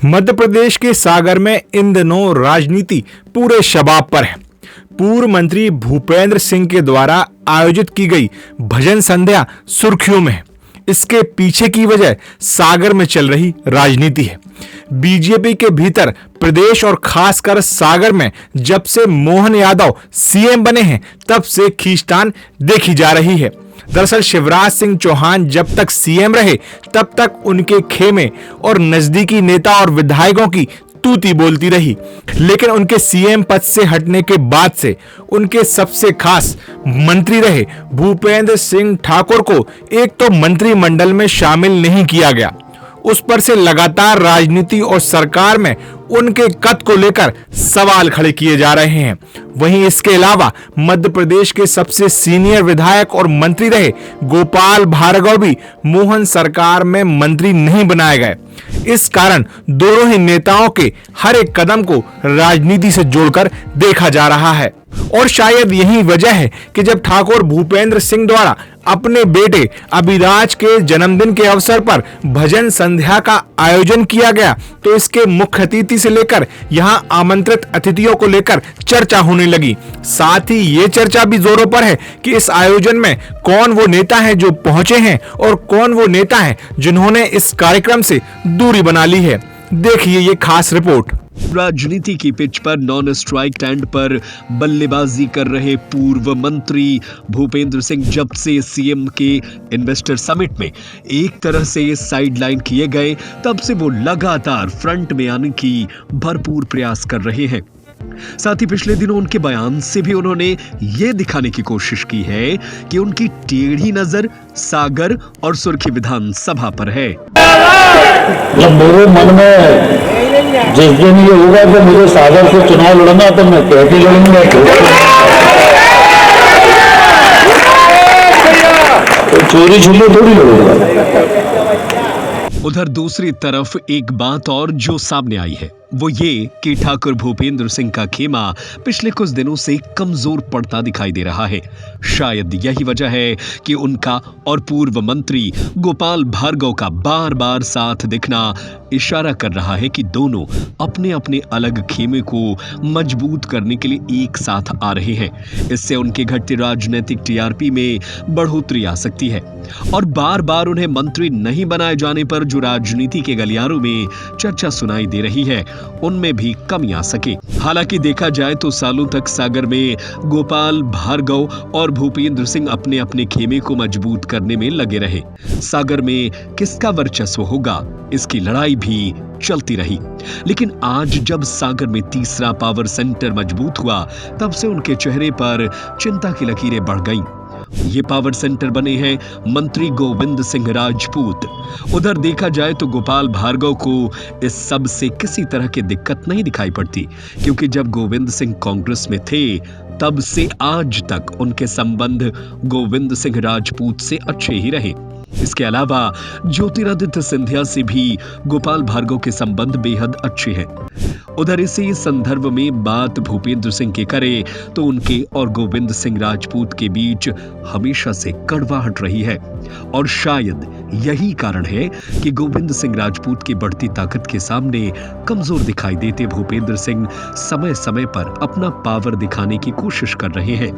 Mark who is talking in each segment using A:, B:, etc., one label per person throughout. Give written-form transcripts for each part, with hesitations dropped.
A: मध्य प्रदेश के सागर में इन दिनों राजनीति पूरे शबाब पर है। पूर्व मंत्री भूपेंद्र सिंह के द्वारा आयोजित की गई भजन संध्या सुर्खियों में है। इसके पीछे की वजह सागर में चल रही राजनीति है। बीजेपी के भीतर प्रदेश और खासकर सागर में जब से मोहन यादव सीएम बने हैं तब से खींचतान देखी जा रही है। दरअसल शिवराज सिंह चौहान जब तक सीएम रहे तब तक उनके खेमे और नजदीकी नेता और विधायकों की तूती बोलती रही, लेकिन उनके सीएम पद से हटने के बाद से उनके सबसे खास मंत्री रहे भूपेंद्र सिंह ठाकुर को एक तो मंत्रिमंडल में शामिल नहीं किया गया, उस पर से लगातार राजनीति और सरकार में उनके कद को लेकर सवाल खड़े किए जा रहे हैं। वहीं इसके अलावा मध्य प्रदेश के सबसे सीनियर विधायक और मंत्री रहे गोपाल भार्गव भी मोहन सरकार में मंत्री नहीं बनाए गए। इस कारण दोनों ही नेताओं के हर एक कदम को राजनीति से जोड़कर देखा जा रहा है और शायद यही वजह है कि जब ठाकुर भूपेंद्र सिंह द्वारा अपने बेटे अभिराज के जन्मदिन के अवसर पर भजन संध्या का आयोजन किया गया तो इसके मुख्य अतिथि से लेकर यहां आमंत्रित अतिथियों को लेकर चर्चा होने लगी। साथ ही ये चर्चा भी जोरों पर है कि इस आयोजन में कौन वो नेता है जो पहुंचे हैं और कौन वो नेता है जिन्होंने इस कार्यक्रम से दूरी बना ली है। देखिए ये खास रिपोर्ट।
B: राजनीति की पिच पर नॉन स्ट्राइक स्टैंड पर बल्लेबाजी कर रहे पूर्व मंत्री भूपेंद्र सिंह जब से सीएम के इन्वेस्टर समिट में एक तरह से साइडलाइन किए गए तब से वो लगातार फ्रंट में आने की भरपूर प्रयास कर रहे हैं। साथ ही पिछले दिनों उनके बयान से भी उन्होंने ये दिखाने की कोशिश की है कि उनकी टेढ़ी नजर सागर और सुर्खी विधानसभा पर है।
C: जब मेरे मन में जिस दिन ये होगा कि मुझे सागर से चुनाव लड़ना तो मैं कैसे लड़ूंगा, तो चोरी छुपे थोड़ी लड़ूंगा।
B: उधर दूसरी तरफ एक बात और जो सामने आई है वो ये कि ठाकुर भूपेंद्र सिंह का खेमा पिछले कुछ दिनों से कमजोर पड़ता दिखाई दे रहा है। शायद यही वजह है कि उनका और पूर्व मंत्री गोपाल भार्गव का बार बार साथ दिखना इशारा कर रहा है कि दोनों अपने अपने अलग खेमे को मजबूत करने के लिए एक साथ आ रहे हैं। इससे उनके घटते राजनीतिक टीआरपी में बढ़ोतरी आ सकती है और बार बार उन्हें मंत्री नहीं बनाए जाने पर जो राजनीति के गलियारों में चर्चा सुनाई दे रही है उनमें भी कमी आ सके। हालांकि देखा जाए तो सालों तक सागर में गोपाल भार्गव और भूपेंद्र सिंह अपने अपने खेमे को मजबूत करने में लगे रहे। सागर में किसका वर्चस्व होगा इसकी लड़ाई भी चलती रही, लेकिन आज जब सागर में तीसरा पावर सेंटर मजबूत हुआ तब से उनके चेहरे पर चिंता की लकीरें बढ़ गईं। ये पावर सेंटर बने हैं मंत्री गोविंद सिंह राजपूत। उधर देखा जाए तो गोपाल भार्गव को इस सब से किसी तरह की दिक्कत नहीं दिखाई पड़ती, क्योंकि जब गोविंद सिंह कांग्रेस में थे तब से आज तक उनके संबंध गोविंद सिंह राजपूत से अच्छे ही रहे। इसके अलावा ज्योतिरादित्य सिंधिया से भी गोपाल भार्गव के संबंध बेहद अच्छे हैं। उधर इसी संदर्भ में बात भूपेंद्र सिंह की करे तो उनके और गोविंद सिंह राजपूत के बीच हमेशा से कड़वाहट रही है और शायद यही कारण है कि गोविंद सिंह राजपूत की बढ़ती ताकत के सामने कमजोर दिखाई देते भूपेंद्र सिंह समय समय पर अपना पावर दिखाने की कोशिश कर रहे हैं।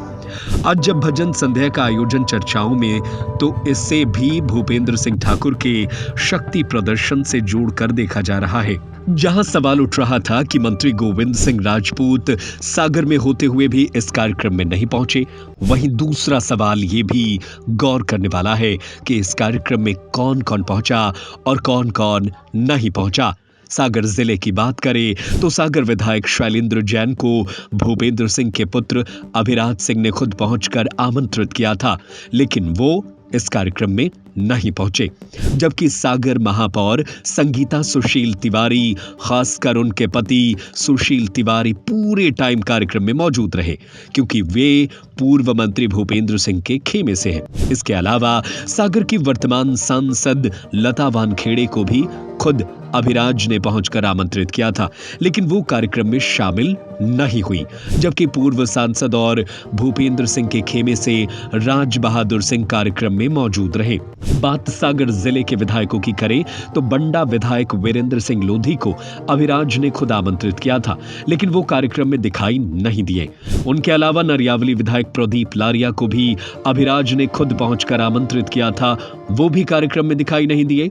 B: आज जब भजन संध्या का आयोजन चर्चाओं में तो इससे भी भूपेंद्र सिंह ठाकुर के शक्ति प्रदर्शन से जोड़कर देखा जा रहा है। जहां सवाल उठ रहा था कि मंत्री गोविंद सिंह राजपूत सागर में होते हुए भी इस कार्यक्रम में नहीं पहुंचे, वहीं दूसरा सवाल ये भी गौर करने वाला है कि इस कार्यक्रम में कौन कौन पहुंचा और कौन कौन नहीं पहुंचा। सागर जिले की बात करें तो सागर विधायक शैलेंद्र जैन को भूपेंद्र सिंह के पुत्र अभिराज सिंह ने खुद पहुंचकर आमंत्रित किया था, लेकिन वो इस कार्यक्रम में नहीं पहुंचे। जबकि सागर महापौर संगीता सुशील तिवारी, खासकर उनके पति सुशील तिवारी पूरे टाइम कार्यक्रम में मौजूद रहे, क्योंकि वे पूर्व मंत्री भूपेंद्र सिंह के खेमे से हैं। इसके अलावा सागर की वर्तमान सांसद लता वानखेड़े को भी खुद अभिराज ने पहुंचकर आमंत्रित किया था, लेकिन वो कार्यक्रम में शामिल नहीं हुई। जबकि पूर्व सांसद और भूपेंद्र सिंह के खेमे से राज बहादुर सिंह कार्यक्रम में मौजूद रहे। बात सागर जिले के विधायकों की करें तो बंडा विधायक वीरेंद्र सिंह लोधी को अभिराज ने खुद आमंत्रित किया था, लेकिन वो कार्यक्रम में दिखाई नहीं दिए। उनके अलावा नरियावली विधायक प्रदीप लारिया को भी अभिराज ने खुद पहुंचकर आमंत्रित किया था, वो भी कार्यक्रम में दिखाई नहीं दिए।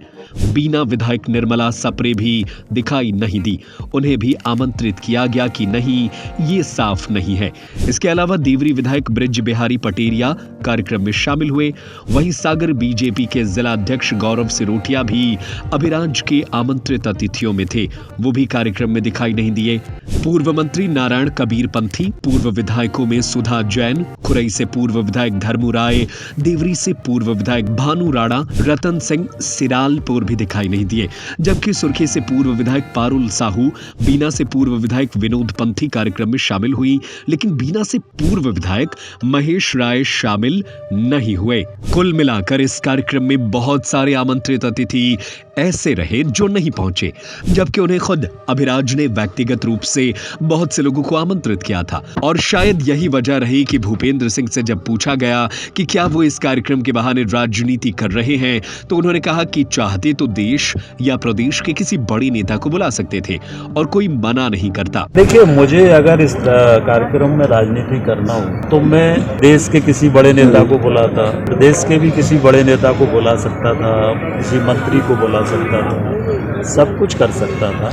B: बीना विधायक निर्मला सप्रे भी दिखाई नहीं दी, उन्हें भी आमंत्रित किया गया कि नहीं, ये साफ नहीं है। इसके अलावा देवरी विधायक ब्रिज बिहारी पटेरिया कार्यक्रम में शामिल हुए। वहीं सागर बीजेपी के जिला अध्यक्ष गौरव सिरोटिया भी अभिराज के आमंत्रित अतिथियों में थे, वो भी कार्यक्रम में दिखाई नहीं दिए। पूर्व मंत्री नारायण कबीर पंथी, पूर्व विधायकों में सुधा जैन, खुरई से पूर्व विधायक धर्मू राय, देवरी से पूर्व विधायक भानु राणा, रतन सिंह सिरालपुर भी दिखाई नहीं दिए। जबकि सुर्खी से पूर्व विधायक पारुल साहू, बीना से पूर्व विधायक विनोद पंथी कार्यक्रम में शामिल हुई, लेकिन बीना से पूर्व विधायक महेश राय शामिल नहीं हुए। कुल मिलाकर इस कार्यक्रम में बहुत सारे आमंत्रित अतिथि ऐसे रहे जो नहीं पहुंचे, जबकि उन्हें खुद अभिराज ने व्यक्तिगत रूप से बहुत से लोगों को आमंत्रित किया था। और शायद यही वजह रही कि भूपेंद्र सिंह से जब पूछा गया कि क्या वो इस कार्यक्रम के बहाने राजनीति कर रहे हैं, तो उन्होंने कहा कि चाहते तो देश या प्रदेश के किसी बड़े नेता को बुला सकते थे और कोई मना नहीं करता।
C: देखिए, मुझे अगर इस कार्यक्रम में राजनीति करना हो तो मैं देश के किसी बड़े नेता को बुलाता, प्रदेश के भी किसी बड़े नेता को बुला सकता था, किसी मंत्री को बुला सकता था, सब कुछ कर सकता था।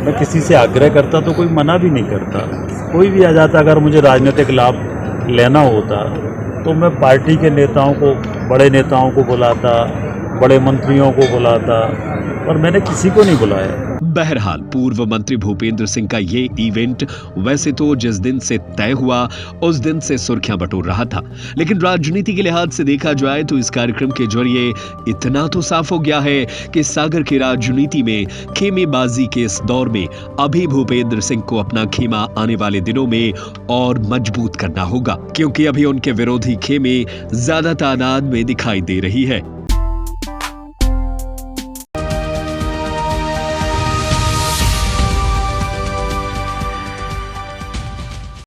C: मैं किसी से आग्रह करता तो कोई मना भी नहीं करता, कोई भी आ जाता। अगर मुझे राजनीतिक लाभ लेना होता तो मैं पार्टी के नेताओं को, बड़े नेताओं को बुलाता, बड़े मंत्रियों को बुलाता, और मैंने किसी को नहीं बुलाया।
B: बहरहाल पूर्व मंत्री भूपेंद्र सिंह का ये इवेंट वैसे तो जिस दिन से तय हुआ उस दिन से सुर्खियां बटोर रहा था, लेकिन राजनीति के लिहाज से देखा जाए तो इस कार्यक्रम के जरिए इतना तो साफ हो गया है कि सागर की राजनीति में खेमेबाजी के इस दौर में अभी भूपेंद्र सिंह को अपना खेमा आने वाले दिनों में और मजबूत करना होगा, क्योंकि अभी उनके विरोधी खेमे ज्यादा तादाद में दिखाई दे रही है।